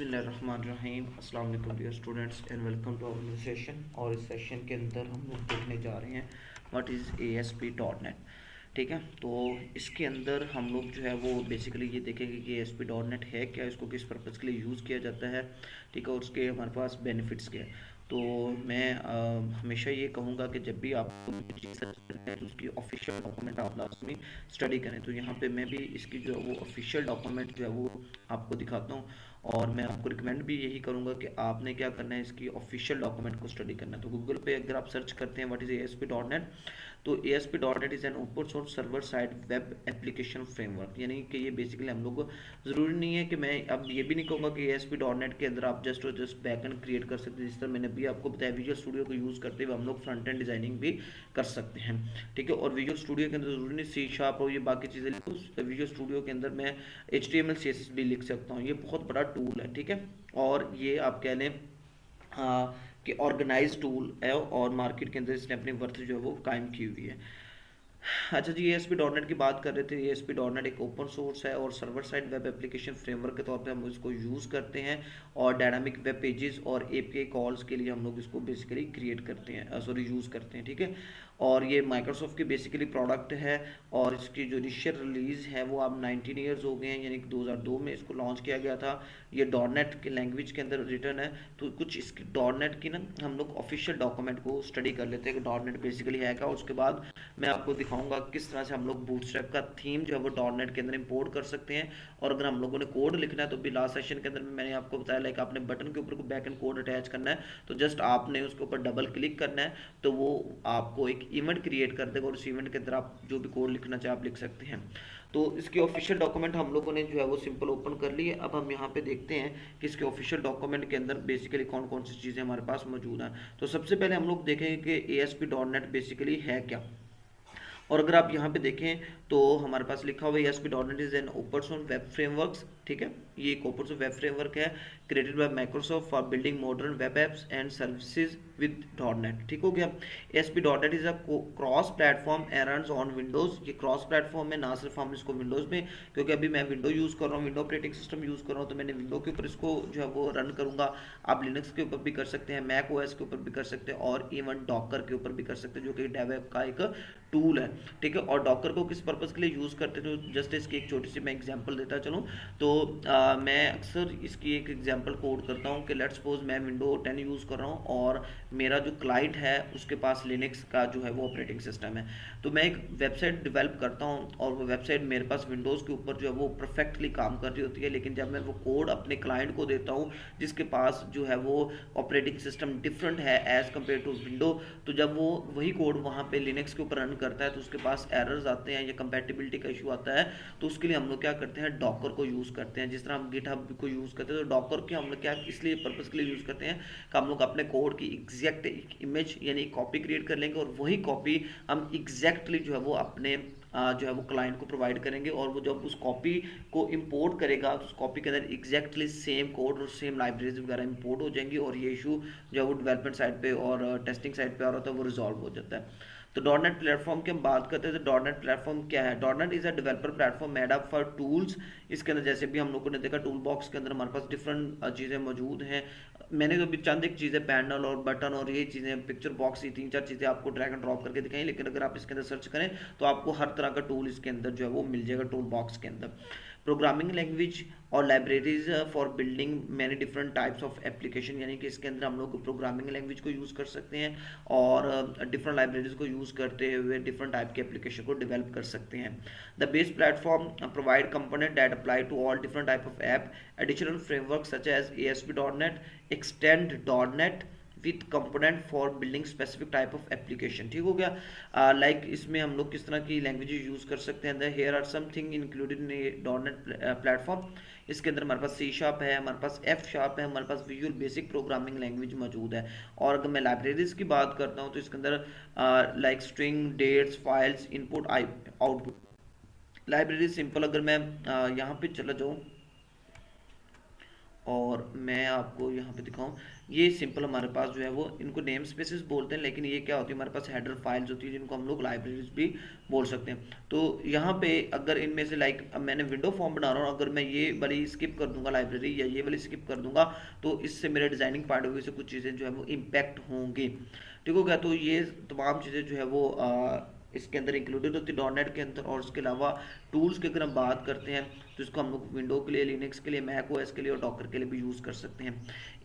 बिस्मिल्लाहिर्रहमानिर्रहीम अस्सलाम वालेकुम dear students and welcome to our session. और इस सेशन के अंदर हम लोग देखने जा रहे हैं व्हाट इज़ ASP.NET। ठीक है, तो इसके अंदर हम लोग जो है वो बेसिकली ये देखेंगे कि ASP.NET है क्या, इसको किस पर्पज़ के लिए यूज़ किया जाता है, ठीक है, और उसके हमारे पास बेनिफिट्स क्या है। तो मैं हमेशा ये कहूँगा कि जब भी आप कोई चीज़ सर्च करें तो उसकी ऑफिशियल डॉक्यूमेंट आप लाजमी स्टडी करें। तो यहाँ पे मैं भी इसकी जो है वो ऑफिशियल डॉक्यूमेंट जो है वो आपको दिखाता हूँ, और मैं आपको रिकमेंड भी यही करूँगा कि आपने क्या करना है, इसकी ऑफिशियल डॉक्यूमेंट को स्टडी करना है। तो गूगल पे अगर आप सर्च करते हैं व्हाट इज़ ASP.NET, तो ASP.NEट is an open source server side web application framework. यानी कि ये बेसिकली हम लोग को ज़रूरी नहीं है कि मैं अब ये भी नहीं कहूँगा कि ASP.NEट के अंदर आप जस्ट और जस्ट बैकएंड क्रिएट कर सकते हैं। जिस तरह मैंने भी आपको बताया, विजुअल स्टूडियो को यूज़ करते हुए हम लोग फ्रंट एंड डिजाइनिंग भी कर सकते हैं। ठीक है, और विजुअल स्टूडियो के अंदर ज़रूरी नहीं C# और ये बाकी चीज़ें लिखो, विजुअल स्टूडियो के अंदर मैं HTML CSS भी लिख सकता हूँ। ये बहुत बड़ा टूल है, ठीक है, और ये आप कह लें कि ऑर्गेनाइज टूल है, और मार्केट के अंदर इसने अपनी वर्थ जो है वो कायम की हुई है। अच्छा जी, ASP.NEट की बात कर रहे थे। ASP.NEट एक ओपन सोर्स है और server side web application framework के तौर पे हम इसको यूज़ करते हैं, और डायनामिक वेब पेजेस और API कॉल्स के लिए हम लोग इसको बेसिकली क्रिएट करते हैं, सॉरी यूज़ करते हैं। ठीक है, और ये माइक्रोसॉफ्ट की बेसिकली प्रोडक्ट है, और इसकी जो इनिशियल रिलीज़ है वो अब 19 ईयर्स हो गए हैं, यानी कि 2002 में इसको लॉन्च किया गया था। ये डॉटनेट के लैंग्वेज के अंदर रिटर्न है। तो कुछ इसकी डॉटनेट की ना हम लोग ऑफिशियल डॉक्यूमेंट को स्टडी कर लेते हैं कि डॉटनेट बेसिकली है क्या। उसके बाद मैं आपको दिखाऊंगा किस तरह से हम लोग बूटस्ट्रैप का थीम जो है वो डॉटनेट के अंदर इंपोर्ट कर सकते हैं। और अगर हम लोगों ने कोड लिखना है तो भी लास्ट सेशन के अंदर में मैंने आपको बताया, लाइक आपने बटन के ऊपर को बैक एंड कोड अटैच करना है, तो जस्ट आपने उसके ऊपर डबल क्लिक करना है, तो वो आपको एक इवेंट क्रिएट कर देगा, और उस इवेंट के अंदर आप जो भी कोड लिखना चाहे आप लिख सकते हैं। तो इसके ऑफिशियल डॉक्यूमेंट हम लोगों ने जो है वो सिंपल ओपन कर लिए। अब हम यहाँ पे देखते हैं कि इसके ऑफिशियल डॉक्यूमेंट के अंदर बेसिकली कौन कौन सी चीज़ें हमारे पास मौजूद हैं। तो सबसे पहले हम लोग देखेंगे कि ASP.NEट बेसिकली है क्या। और अगर आप यहाँ पे देखें तो हमारे पास लिखा हुआ है ASP.NEट is an open source web framework. ठीक है, ये एक ओपन सोर्स वेब फ्रेमवर्क है created by Microsoft for building modern web apps and services with .NET। ठीक हो गया। ASP.NEट is a cross platform errors on Windows. ये क्रॉस प्लेटफॉर्म है, ना सिर्फ हम इसको विंडोज में, क्योंकि अभी मैं विंडो यूज़ कर रहा हूँ, विंडो ऑपरेटिंग सिस्टम यूज़ कर रहा हूँ, तो मैंने विंडो के ऊपर इसको जो है वो रन करूँगा। आप लिनक्स के ऊपर भी कर सकते हैं, मैक OS के ऊपर भी कर सकते हैं, और इवन डॉकर के ऊपर भी कर सकते हैं, जो कि डेव का एक टूल है। ठीक है, और डॉकर को किस पर्पज़ के लिए यूज़ करते थे, तो जस्ट इसकी एक छोटी सी मैं एग्जांपल देता चलूँ। तो मैं अक्सर इसकी एक एग्जांपल कोड करता हूँ कि लेट्स सपोज मैं विंडो 10 यूज़ कर रहा हूँ, और मेरा जो क्लाइंट है उसके पास लिनक्स का जो है वो ऑपरेटिंग सिस्टम है। तो मैं एक वेबसाइट डेवलप करता हूँ, और वो वेबसाइट मेरे पास विंडोज़ के ऊपर जो है वो परफेक्टली काम कर रही होती है, लेकिन जब मैं वो कोड अपने क्लाइंट को देता हूँ जिसके पास जो है वो ऑपरेटिंग सिस्टम डिफरेंट है एज़ कम्पेयर टू विंडो, तो जब वो वही कोड वहाँ पे लिनक्स के ऊपर रन करता है तो उसके पास एरर्स आते हैं या कंपैटिबिलिटी का इशू आता है। तो उसके लिए हम लोग क्या करते हैं, डॉकर को यूज़ करते हैं। जिस तरह हम गिटहब को यूज़ करते हैं, तो डॉकर के हम लोग क्या इसलिए पर्पज़ के लिए यूज़ करते हैं कि हम लोग अपने कोड की एग्जैक्ट इमेज यानी कॉपी क्रिएट कर लेंगे, और वही कॉपी हम एग्जैक्टली जो है वो अपने जो है वो क्लाइंट को प्रोवाइड करेंगे, और वो जब उस कॉपी को इंपोर्ट करेगा तो उस कॉपी के अंदर एग्जैक्टली सेम कोड और सेम लाइब्रेरीज वगैरह इंपोर्ट हो जाएंगी, और ये इशू जो है वो डेवलपमेंट साइड पे और टेस्टिंग साइड पे आ रहा था वो रिजॉल्व हो जाता है। तो डॉटनेट प्लेटफॉर्म की हम बात करते हैं, तो डॉटनेट प्लेटफॉर्म क्या है। Dot net is a developer platform made up for tools. इसके अंदर जैसे भी हम लोगों ने देखा, टूल बॉक्स के अंदर हमारे पास डिफरेंट चीज़ें मौजूद हैं। मैंने तो अभी चंद एक चीज़ें पैनल और बटन और ये चीज़ें पिक्चर बॉक्स, ये 3-4 चीज़ें आपको ड्रैग एंड ड्रॉप करके दिखाई, लेकिन अगर आप इसके अंदर सर्च करें तो आपको हर तरह का टूल इसके अंदर जो है वो मिल जाएगा टूल बॉक्स के अंदर। प्रोग्रामिंग लैंग्वेज और libraries for building many different types of application, यानी कि इसके अंदर हम लोग प्रोग्रामिंग लैंग्वेज को यूज़ कर सकते हैं, और डिफरेंट लाइब्रेरीज को यूज़ करते हुए डिफरेंट टाइप के एप्लीकेशन को डेवलप कर सकते हैं। The base platform provide component that apply to all different type of app. Additional framework such as ASP.NET extend .NET with component for building specific type of application. ठीक हो गया। Like इसमें हम लोग किस तरह की लैंग्वेजेस यूज़ कर सकते हैं। Here are something included in .NET platform. इसके अंदर हमारे पास C# है, हमारे पास F# है, हमारे पास विजुअल बेसिक प्रोग्रामिंग लैंग्वेज मौजूद है। और अगर मैं लाइब्रेरीज की बात करता हूँ तो इसके अंदर like string, dates, files, input, output library simple. अगर मैं यहाँ पे चला जाऊँ और मैं आपको यहाँ पे दिखाऊं, ये सिंपल हमारे पास जो है वो इनको नेम स्पेसेस बोलते हैं, लेकिन ये क्या होती है हमारे पास हेडर फाइल्स होती है जिनको हम लोग लाइब्रेरीज भी बोल सकते हैं। तो यहाँ पे अगर इनमें से लाइक अब मैंने विंडो फॉर्म बना रहा हूँ, अगर मैं ये वाली स्किप कर दूंगा लाइब्रेरी या ये वाली स्किप कर दूंगा तो इससे मेरे डिजाइनिंग पॉइंट ऑफ व्यू से कुछ चीज़ें जो है वो इम्पैक्ट होंगी। ठीक हो गया। तो ये तमाम चीज़ें जो है वो इसके अंदर इंक्लूडेड होती है डॉटनेट के अंदर। और इसके अलावा टूल्स की अगर हम बात करते हैं तो इसको हम लोग विंडो के लिए, लिनक्स के लिए, मैक ओएस के लिए और डॉकर के लिए भी यूज़ कर सकते हैं।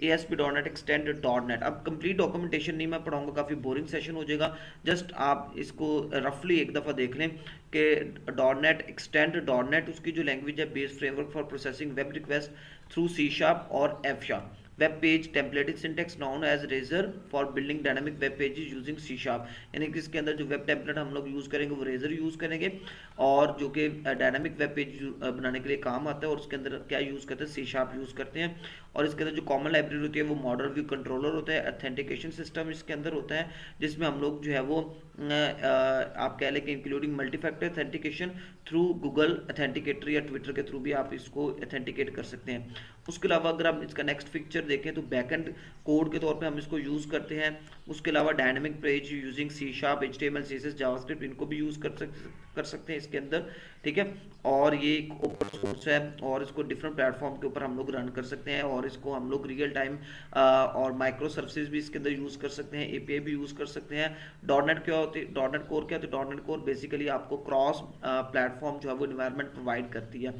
ASP डॉटनेट एक्सटेंड डॉटनेट, अब कंप्लीट डॉक्यूमेंटेशन नहीं मैं पढ़ाऊंगा, काफ़ी बोरिंग सेशन हो जाएगा। जस्ट आप इसको रफली एक दफ़ा देख लें कि डॉटनेट एक्सटेंड डॉटनेट उसकी जो लैंग्वेज है, base framework for processing web request through C# और F#। Web page templating syntax known as Razor for building dynamic web pages using C#, यानी कि इसके अंदर जो वेब टेम्पलेट हम लोग यूज़ करेंगे वो रेजर यूज़ करेंगे, और जो कि डायनामिक वेब पेज बनाने के लिए काम आता है। और उसके अंदर क्या यूज़ करते हैं, C# यूज़ करते हैं। और इसके अंदर जो कॉमन लाइब्रेरी होती है वो मॉडल व्यू कंट्रोलर होता है। ऑथेंटिकेशन सिस्टम इसके अंदर होता है जिसमें हम लोग जो है वो आप कह लें कि including multifactor authentication through Google Authenticator या ट्विटर के थ्रू भी आप इसको ऑथेंटिकेट कर सकते हैं। उसके अलावा अगर हम इसका नेक्स्ट पिक्चर देखें तो बैकएंड कोड के तौर पे हम इसको यूज़ करते हैं। उसके अलावा dynamic page using C#, HTML, CSS, JavaScript इनको भी यूज़ कर सकते हैं इसके अंदर। ठीक है। और ये एक ओपन सोर्स है और इसको डिफरेंट प्लेटफॉर्म के ऊपर हम लोग रन कर सकते हैं, और इसको हम लोग रियल टाइम और माइक्रो सर्विसेज भी इसके अंदर यूज़ कर सकते हैं, API भी यूज़ कर सकते हैं। डॉटनेट क्या होती है, डॉटनेट कोर क्या होती है, डॉटनेट कोर बेसिकली आपको क्रॉस प्लेटफॉर्म जो है वो इन्वायरमेंट प्रोवाइड करती है।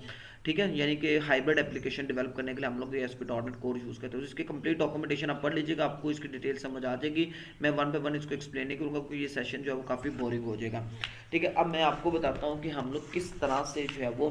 ठीक है, यानी कि हाइब्रिड एप्लीकेशन डेवलप करने के लिए हम लोग ASP डॉटनेट कोर यूज़ करते हैं। तो इसकी कंप्लीट डॉक्यूमेंटेशन आप पढ़ लीजिएगा, आपको इसकी डिटेल समझ आ जाएगी। मैं वन बाय वन इसको एक्सप्लेन नहीं करूँगा क्योंकि ये सेशन जो है वो काफ़ी बोरिंग हो जाएगा। ठीक है, अब मैं आपको बताता हूँ कि हम लोग किस तरह से जो है वो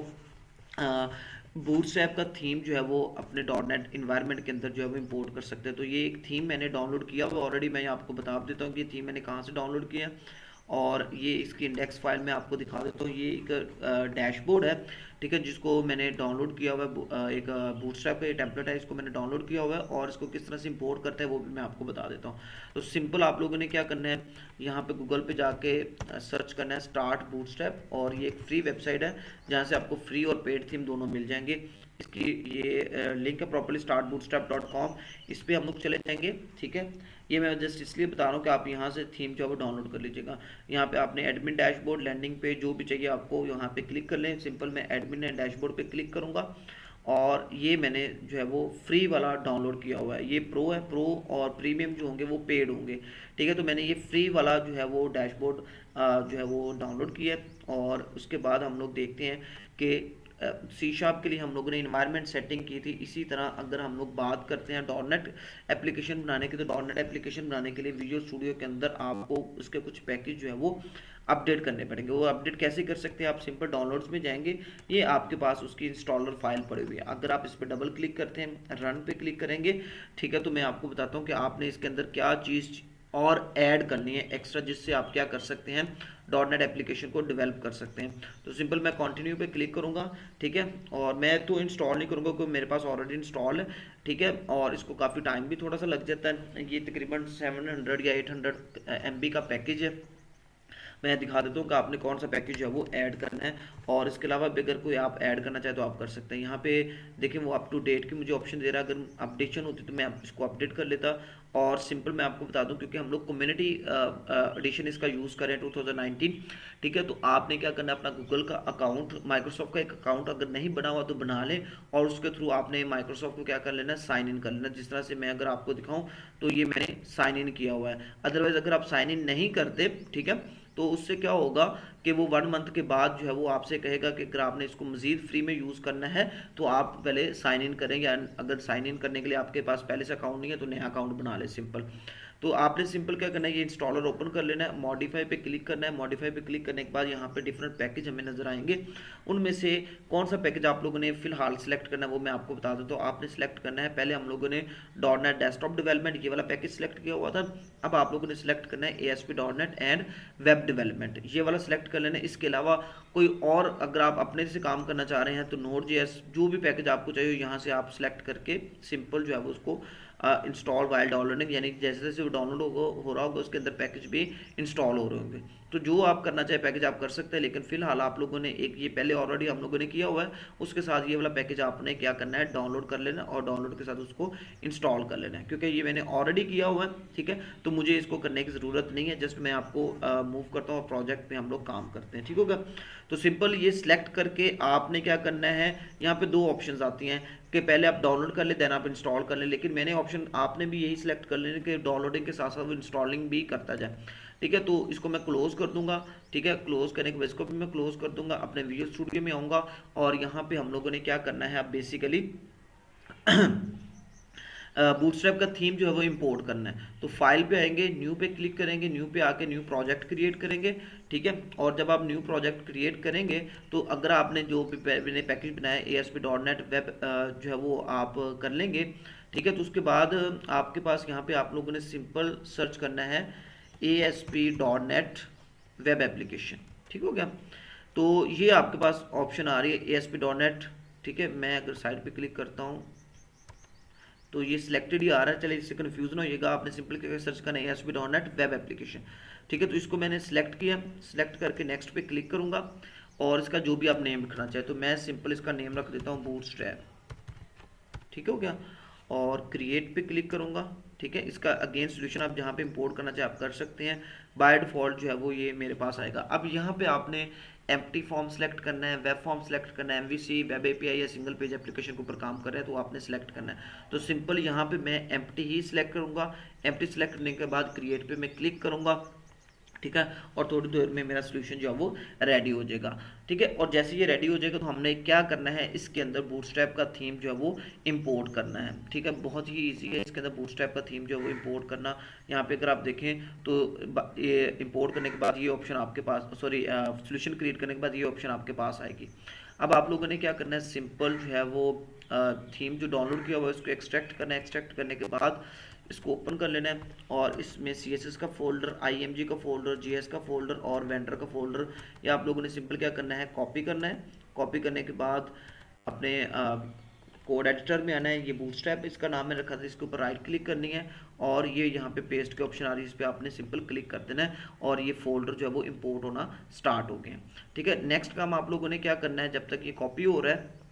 बूटस्ट्रैप का थीम जो है वो अपने डॉटनेट इन्वायरमेंट के अंदर जो है वो इंपोर्ट कर सकते हैं। तो ये एक थीम मैंने डाउनलोड किया हुआ ऑलरेडी, मैं आपको बता देता हूँ कि ये थीम मैंने कहाँ से डाउनलोड किया है। और ये इसकी इंडेक्स फाइल में आपको दिखा देता हूँ। ये एक डैशबोर्ड है, ठीक है, जिसको मैंने डाउनलोड किया हुआ है। एक बूटस्ट्रैप का ये टेम्पलेट है, इसको मैंने डाउनलोड किया हुआ है, और इसको किस तरह से इंपोर्ट करते हैं वो भी मैं आपको बता देता हूँ। तो सिंपल आप लोगों ने क्या करना है, यहाँ पे गूगल पे जाके सर्च करना है स्टार्ट बूटस्ट्रैप, और ये एक फ्री वेबसाइट है जहाँ से आपको फ्री और पेड थीम दोनों मिल जाएंगे। इसकी ये लिंक है प्रॉपर्ली startbootstrap.com, इस पर हम लोग चले जाएंगे। ठीक है, ये मैं जस्ट इसलिए बता रहा हूँ कि आप यहाँ से थीम जो है वो डाउनलोड कर लीजिएगा। यहाँ पे आपने एडमिन डैशबोर्ड, लैंडिंग पेज जो भी चाहिए आपको यहाँ पे क्लिक कर लें। सिंपल मैं एडमिन एंड डैशबोर्ड पे क्लिक करूँगा, और ये मैंने जो है वो फ्री वाला डाउनलोड किया हुआ है। ये प्रो है, प्रो और प्रीमियम जो होंगे वो पेड होंगे। ठीक है, तो मैंने ये फ्री वाला जो है वो डैशबोर्ड जो है वो डाउनलोड किया है। और उसके बाद हम लोग देखते हैं कि C# के लिए हम लोगों ने इन्वायरमेंट सेटिंग की थी। इसी तरह अगर हम लोग बात करते हैं डॉटनेट एप्लीकेशन बनाने की, तो डॉटनेट एप्लीकेशन बनाने के लिए विजुअल स्टूडियो के अंदर आपको उसके कुछ पैकेज जो है वो अपडेट करने पड़ेंगे। वो अपडेट कैसे कर सकते हैं, आप सिंपल डाउनलोड्स में जाएंगे, ये आपके पास उसकी इंस्टॉलर फाइल पड़ी हुई है। अगर आप इस पर डबल क्लिक करते हैं, रन पे क्लिक करेंगे, ठीक है, तो मैं आपको बताता हूँ कि आपने इसके अंदर क्या चीज़ और ऐड करनी है एक्स्ट्रा, जिससे आप क्या कर सकते हैं, डॉटनेट एप्लीकेशन को डेवलप कर सकते हैं। तो सिंपल मैं कंटिन्यू पे क्लिक करूंगा। ठीक है, और मैं तो इंस्टॉल नहीं करूंगा क्योंकि मेरे पास ऑलरेडी इंस्टॉल है। ठीक है, और इसको काफ़ी टाइम भी थोड़ा सा लग जाता है। ये तकरीबन 700 या 800 MB का पैकेज है। मैं दिखा देता हूँ कि आपने कौन सा पैकेज है वो ऐड करना है, और इसके अलावा भी अगर कोई आप ऐड करना चाहे तो आप कर सकते हैं। यहाँ पे देखें वो अप टू डेट की मुझे ऑप्शन दे रहा है, अगर अपडेशन होती तो मैं इसको अपडेट कर लेता। और सिंपल मैं आपको बता दूं क्योंकि हम लोग कम्युनिटी एडिशन इसका यूज़ करें 2019। ठीक है, तो आपने क्या करना है, अपना गूगल का अकाउंट, माइक्रोसॉफ्ट का एक अकाउंट अगर नहीं बना हुआ तो बना लें, और उसके थ्रू आपने माइक्रोसॉफ्ट को क्या कर लेना, साइन इन कर लेना। जिस तरह से मैं अगर आपको दिखाऊं तो ये मैंने साइन इन किया हुआ है। अदरवाइज अगर आप साइन इन नहीं करते, ठीक है, तो उससे क्या होगा कि वो 1 मंथ के बाद जो है वो आपसे कहेगा कि अगर आपने इसको मजीद फ्री में यूज़ करना है तो आप पहले साइन इन करें, या अगर साइन इन करने के लिए आपके पास पहले से अकाउंट नहीं है तो नया अकाउंट बना ले सिंपल। तो आपने सिंपल क्या करना है, ये इंस्टॉलर ओपन कर लेना है, मॉडिफाई पे क्लिक करना है। मॉडिफाई पे क्लिक करने के बाद यहाँ पे डिफरेंट पैकेज हमें नजर आएंगे, उनमें से कौन सा पैकेज आप लोगों ने फिलहाल सेलेक्ट करना है वो मैं आपको बता दूँ। तो आपने सेलेक्ट करना है, पहले हम लोगों ने डॉटनेट डेस्कटॉप डेवलपमेंट ये वाला पैकेज सेलेक्ट किया हुआ था। अब आप लोगों ने सेलेक्ट करना है ASP dot net and web development, ये वाला सेलेक्ट कर लेना है। इसके अलावा कोई और अगर आप अपने से काम करना चाह रहे हैं तो Node.js जो भी पैकेज आपको चाहिए यहाँ से आप सेलेक्ट करके सिंपल जो है वो उसको इंस्टॉल वाइल डाउनलोडिंग, यानी जैसे जैसे वो डाउनलोड हो रहा होगा उसके अंदर पैकेज भी इंस्टॉल हो रहे होंगे। तो जो आप करना चाहे पैकेज आप कर सकते हैं, लेकिन फिलहाल आप लोगों ने एक ये पहले ऑलरेडी हम लोगों ने किया हुआ है, उसके साथ ये वाला पैकेज आपने क्या करना है, डाउनलोड कर लेना और डाउनलोड के साथ उसको इंस्टॉल कर लेना है, क्योंकि ये मैंने ऑलरेडी किया हुआ है, ठीक है। तो मुझे इसको करने की ज़रूरत नहीं है, जस्ट मैं आपको मूव करता हूँ और प्रोजेक्ट पे हम लोग काम करते हैं, ठीक होगा। तो सिंपल ये सिलेक्ट करके आपने क्या करना है, यहाँ पे दो ऑप्शंस आती हैं कि पहले आप डाउनलोड कर ले देन आप इंस्टॉल कर ले, लेकिन मैंने ऑप्शन आपने भी यही सिलेक्ट कर लेना कि डाउनलोडिंग के साथ साथ वो इंस्टॉलिंग भी करता जाए, ठीक है। तो इसको मैं क्लोज कर दूंगा, ठीक है। क्लोज करने के बाद इसको भी मैं क्लोज कर दूंगा, अपने विजुअल स्टूडियो में आऊँगा और यहाँ पे हम लोगों ने क्या करना है, अब बेसिकली बूटस्ट्रैप का थीम जो है वो इंपोर्ट करना है। तो फाइल पे आएंगे, न्यू पे क्लिक करेंगे, न्यू पे आके न्यू प्रोजेक्ट क्रिएट करेंगे, ठीक है। और जब आप न्यू प्रोजेक्ट क्रिएट करेंगे तो अगर आपने जो भी पैकेज बनाया ASP.NET वेब जो है वो आप कर लेंगे, ठीक है। तो उसके बाद आपके पास यहाँ पे आप लोगों ने सिंपल सर्च करना है ASP.NET वेब एप्लीकेशन, ठीक हो गया। तो ये आपके पास ऑप्शन आ रही है ASP.NET, ठीक है। मैं अगर साइड पे क्लिक करता हूँ तो ये सिलेक्टेड ही आ रहा है, चलिए इससे कन्फ्यूजन होइएगा, आपने सिंपल करके सर्च करना है ASP.NET वेब एप्लीकेशन, ठीक है। तो इसको मैंने सिलेक्ट किया, सिलेक्ट करके नेक्स्ट पे क्लिक करूंगा और इसका जो भी आप नेम रखना चाहे, तो मैं सिंपल इसका नेम रख देता हूँ बूटस्ट्रैप, ठीक हो गया। और क्रिएट पे क्लिक करूंगा, ठीक है। इसका अगेन सोल्यूशन आप जहाँ पे इंपोर्ट करना चाहे आप कर सकते हैं, बाय डिफॉल्ट जो है वो ये मेरे पास आएगा। अब यहाँ पे आपने एम्प्टी फॉर्म सेलेक्ट करना है, वेब फॉर्म सेलेक्ट करना है, MVC वेब API या सिंगल पेज एप्लीकेशन के ऊपर काम कर रहे हैं तो आपने सेलेक्ट करना है। तो सिंपल यहाँ पे मैं एम्प्टी ही सिलेक्ट करूँगा, एम्प्टी सेलेक्ट करने के बाद क्रिएट पे मैं क्लिक करूँगा, ठीक है। और थोड़ी देर में मेरा सोल्यूशन जो है वो रेडी हो जाएगा, ठीक है। और जैसे ये रेडी हो जाएगा तो हमने क्या करना है, इसके अंदर बूटस्ट्रैप का थीम जो है वो इंपोर्ट करना है, ठीक है। बहुत ही इजी है इसके अंदर बूटस्ट्रैप का थीम जो है वो इंपोर्ट करना। यहाँ पे अगर आप देखें तो ये इंपोर्ट करने के बाद ये ऑप्शन आपके पास, सॉरी सोल्यूशन क्रिएट करने के बाद ये ऑप्शन आपके पास आएगी। अब आप लोगों ने क्या करना है, सिंपल जो है वो थीम जो डाउनलोड किया हुआ है उसको एक्सट्रैक्ट करना है, एक्सट्रैक्ट करने के बाद इसको ओपन कर लेना है और इसमें CSS का फोल्डर, IMG का फोल्डर, JS का फोल्डर और वेंडर का फोल्डर, ये आप लोगों ने सिंपल क्या करना है, कॉपी करना है। कॉपी करने के बाद अपने कोड एडिटर में आना है, ये बूटस्ट्रैप इसका नाम है रखा था, इसके ऊपर राइट क्लिक करनी है और ये यहाँ पे पेस्ट के ऑप्शन आ रही है, इस पर आपने सिंपल क्लिक कर देना है और ये फोल्डर जो है वो इंपोर्ट होना स्टार्ट हो गए, ठीक है। नेक्स्ट काम आप लोगों ने क्या करना है, जब तक ये कॉपी हो रहा है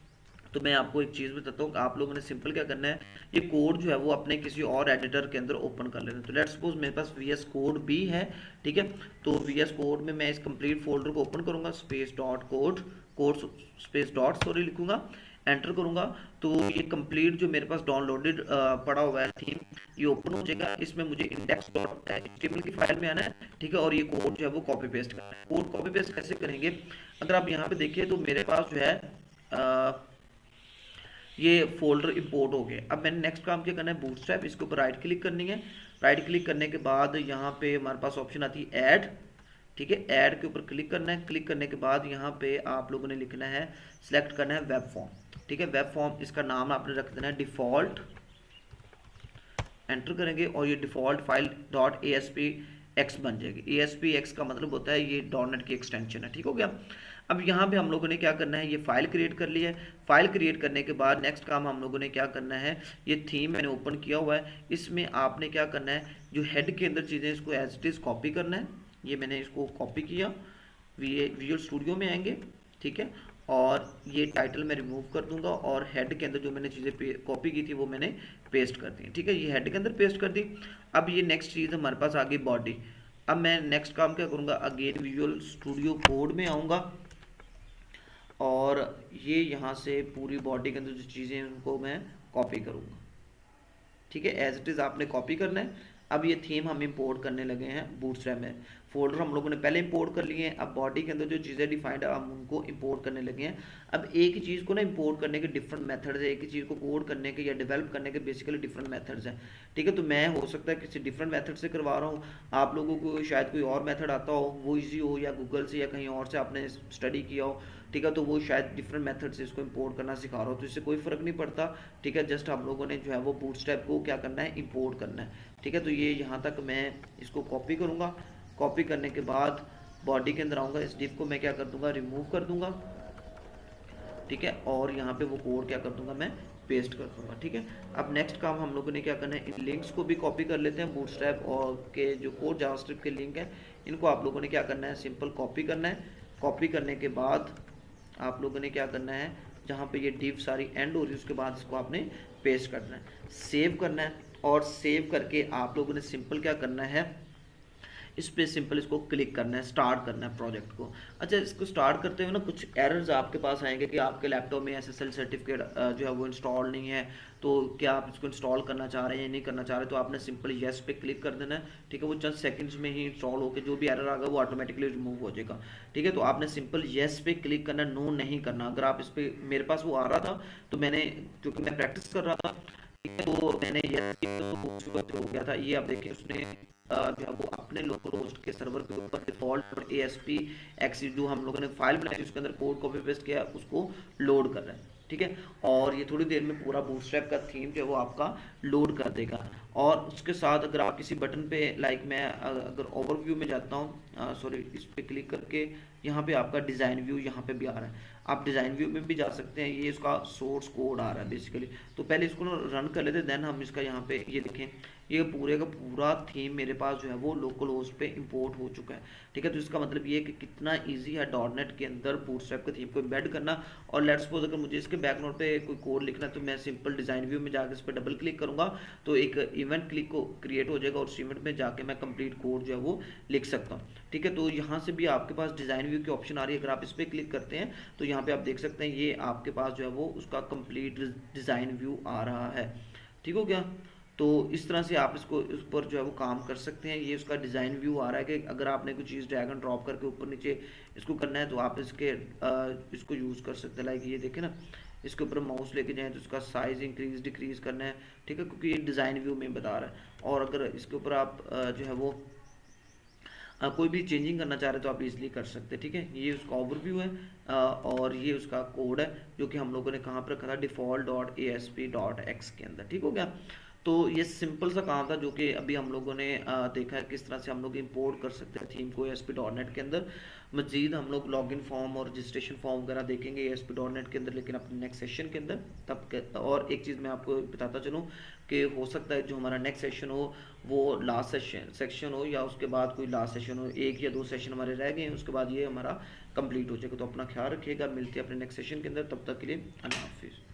तो मैं आपको एक चीज़ बताता हूँ, आप लोगों ने सिंपल क्या करना है, ये कोड जो है वो अपने किसी और एडिटर के अंदर ओपन कर लेना है। तो लेट्स सपोज मेरे पास VS कोड भी है, ठीक है। तो VS कोड में मैं इस कंप्लीट फोल्डर को ओपन करूंगा, space dot code, code space dot sorry लिखूंगा, एंटर करूंगा तो ये कंप्लीट जो मेरे पास डाउनलोडेड पड़ा हुआ है थीम ये ओपन हो जाएगा। इसमें मुझे index.html की फाइल में आना है, ठीक है। और ये कोड जो है वो कॉपी पेस्ट करना है। कोड कॉपी पेस्ट कैसे करेंगे, अगर आप यहाँ पे देखिए तो मेरे पास जो है ये फोल्डर इंपोर्ट हो गए। अब मैंने नेक्स्ट काम क्या करना है, बूटस्ट्रैप, इसके ऊपर राइट क्लिक करनी है। राइट क्लिक करने के बाद यहाँ पे हमारे पास ऑप्शन आती है ऐड, ठीक है। ऐड के ऊपर क्लिक करना है। क्लिक करने के बाद यहाँ पे आप लोगों ने लिखना है, सिलेक्ट करना है वेब फॉर्म, ठीक है। वेब फॉर्म इसका नाम आपने रख देना है डिफॉल्ट, एंटर करेंगे और ये डिफॉल्ट फाइल .ASPX बन जाएगी। ASPX का मतलब होता है ये .NET की एक्सटेंशन है, ठीक हो गया। अब यहाँ पे हम लोगों ने क्या करना है, ये फाइल क्रिएट कर ली है। फाइल क्रिएट करने के बाद नेक्स्ट काम हम लोगों ने क्या करना है, ये थीम मैंने ओपन किया हुआ है, इसमें आपने क्या करना है, जो हेड के अंदर चीज़ें इसको एज इट इज़ कॉपी करना है। ये मैंने इसको कॉपी किया, विजुअल स्टूडियो में आएंगे, ठीक है। और ये टाइटल मैं रिमूव कर दूंगा और हेड के अंदर जो मैंने चीज़ें कॉपी की थी वो मैंने पेस्ट कर दी, ठीक है। ये हेड के अंदर पेस्ट कर दी। अब ये नेक्स्ट चीज़ हमारे पास आ गई बॉडी। अब मैं नेक्स्ट काम क्या करूँगा, अगेन विजुअल स्टूडियो कोड में आऊँगा और ये यहाँ से पूरी बॉडी के अंदर जो चीज़ें हैं उनको मैं कॉपी करूँगा, ठीक है। एज इट इज़ आपने कॉपी करना है। अब ये थीम हम इंपोर्ट करने लगे हैं बूटस्ट्रैप में। फोल्डर हम लोगों ने पहले इंपोर्ट कर लिए हैं, अब बॉडी के अंदर जो चीज़ें डिफाइंड है हम उनको इंपोर्ट करने लगे हैं। अब एक ही चीज़ को ना इंपोर्ट करने के डिफरेंट मेथड्स है, एक ही चीज़ को कोड करने के या डेवलप करने के बेसिकली डिफरेंट मेथड्स हैं, ठीक है। तो मैं हो सकता है किसी डिफरेंट मेथड से करवा रहा हूँ, आप लोगों को शायद कोई और मेथड आता हो, वो ईजी हो, या गूगल से या कहीं और से आपने स्टडी किया हो, ठीक है। तो वो शायद डिफरेंट मेथड से इसको इंपोर्ट करना सिखा रहा हो, तो इससे कोई फ़र्क नहीं पड़ता, ठीक है। जस्ट हम लोगों ने जो है वो बूटस्ट्रैप को क्या करना है, इंपोर्ट करना है, ठीक है। तो ये यहाँ तक मैं इसको कॉपी करूँगा। कॉपी करने के बाद बॉडी के अंदर आऊँगा, इस डिव को मैं क्या कर दूँगा, रिमूव कर दूँगा, ठीक है। और यहाँ पे वो कोड क्या कर दूँगा, मैं पेस्ट कर दूँगा, ठीक है। अब नेक्स्ट काम हम लोगों ने क्या करना है, इन लिंक्स को भी कॉपी कर लेते हैं। बूटस्ट्रैप और के जो कोड जावास्क्रिप्ट के लिंक है इनको आप लोगों ने क्या करना है, सिंपल कॉपी करना है। कॉपी करने के बाद आप लोगों ने क्या करना है, जहाँ पे ये डिव सारी एंड हो रही है उसके बाद इसको आपने पेस्ट करना है, सेव करना है। और सेव करके आप लोगों ने सिंपल क्या करना है, इस पे सिंपल इसको क्लिक करना है, स्टार्ट करना है प्रोजेक्ट को। अच्छा, इसको स्टार्ट करते हुए ना कुछ एरर्स आपके पास आएंगे कि आपके लैपटॉप में एसएसएल सर्टिफिकेट जो है वो इंस्टॉल नहीं है, तो क्या आप इसको इंस्टॉल करना चाह रहे हैं या नहीं करना चाह रहे, तो आपने सिंपल येस पे क्लिक कर देना है। ठीक है, वो चंद सेकंड्स में ही इंस्टॉल होकर जो भी एरर आएगा वो ऑटोमेटिकली रिमूव हो जाएगा। ठीक है, तो आपने सिंपल येस पे क्लिक करना, नो नहीं करना। अगर आप इस पे, मेरे पास वो आ रहा था तो मैंने, क्योंकि मैं प्रैक्टिस कर रहा था, ठीक है, तो मैंने येस किया तो हो गया था। ये आप देखिए उसने जो है वो अपने लोकल होस्ट के सर्वर के ऊपर डिफॉल्ट ASP एक्स जो हम लोगों ने फाइल बनाई उसके अंदर कोड कॉपी पेस्ट किया, उसको लोड कर रहा है। ठीक है, और ये थोड़ी देर में पूरा बूटस्ट्रैप का थीम जो है वो आपका लोड कर देगा। और उसके साथ अगर आप किसी बटन पे, लाइक मैं अगर ओवरव्यू में जाता हूँ, सॉरी, इस पे क्लिक करके यहाँ पे आपका डिज़ाइन व्यू यहाँ पे भी आ रहा है, आप डिज़ाइन व्यू में भी जा सकते हैं। ये इसका सोर्स कोड आ रहा है बेसिकली। तो पहले इसको रन कर लेते, देन हम इसका यहाँ पे ये देखें, ये पूरे का पूरा थीम मेरे पास जो है वो लोकल होस्ट पे इंपोर्ट हो चुका है। ठीक है, तो इसका मतलब ये है कि कितना इजी है डॉटनेट के अंदर बूटस्ट्रैप के थीम को एम्बेड करना। और लेट्स सपोज अगर मुझे इसके बैकग्राउंड पे कोई कोड लिखना है तो मैं सिंपल डिज़ाइन व्यू में जाकर इस पर डबल क्लिक करूंगा तो एक इवेंट क्लिक को क्रिएट हो जाएगा और उस इवेंट में जाके मैं कंप्लीट कोड जो है वो लिख सकता हूँ। ठीक है, तो यहाँ से भी आपके पास डिज़ाइन व्यू की ऑप्शन आ रही है। अगर आप इस पर क्लिक करते हैं तो यहाँ पे आप देख सकते हैं ये आपके पास जो है वो उसका कंप्लीट डिज़ाइन व्यू आ रहा है। ठीक हो गया, तो इस तरह से आप इसको इस पर जो है वो काम कर सकते हैं। ये उसका डिज़ाइन व्यू आ रहा है कि अगर आपने कोई चीज़ ड्रैग एंड ड्रॉप करके ऊपर नीचे इसको करना है तो आप इसको यूज़ कर सकते हैं। लाइक ये देखें ना, इसके ऊपर माउस लेके जाएं तो इसका साइज़ इंक्रीज डिक्रीज करना है। ठीक है, क्योंकि ये डिज़ाइन व्यू में बता रहा है। और अगर इसके ऊपर आप जो है वो कोई भी चेंजिंग करना चाह रहे हैं तो आप इजीली कर सकते हैं। ठीक है, ये उसका ओवरव्यू है और ये उसका कोड है जो कि हम लोगों ने कहाँ पर रखा था, default.asp.x के अंदर। ठीक हो गया, तो ये सिंपल सा काम था जो कि अभी हम लोगों ने देखा है किस तरह से हम लोग इंपोर्ट कर सकते हैं थीम को ASP.NET के अंदर। मजीद हम लोग लॉगिन फॉर्म और रजिस्ट्रेशन फॉर्म वगैरह देखेंगे ASP.NET के अंदर, लेकिन अपने नेक्स्ट सेशन के अंदर और एक चीज़ मैं आपको बताता चलूँ कि हो सकता है जो हमारा नेक्स्ट सेशन हो वो लास्ट सेक्शन हो या उसके बाद कोई लास्ट सेशन हो, 1 या 2 सेशन हमारे रह गए हैं, उसके बाद ये हमारा कंप्लीट हो जाएगा। तो अपना ख्याल रखिएगा, मिलते हैं अपने नेक्स्ट सेशन के अंदर, तब तक के लिए अल्लाह हाफिज़।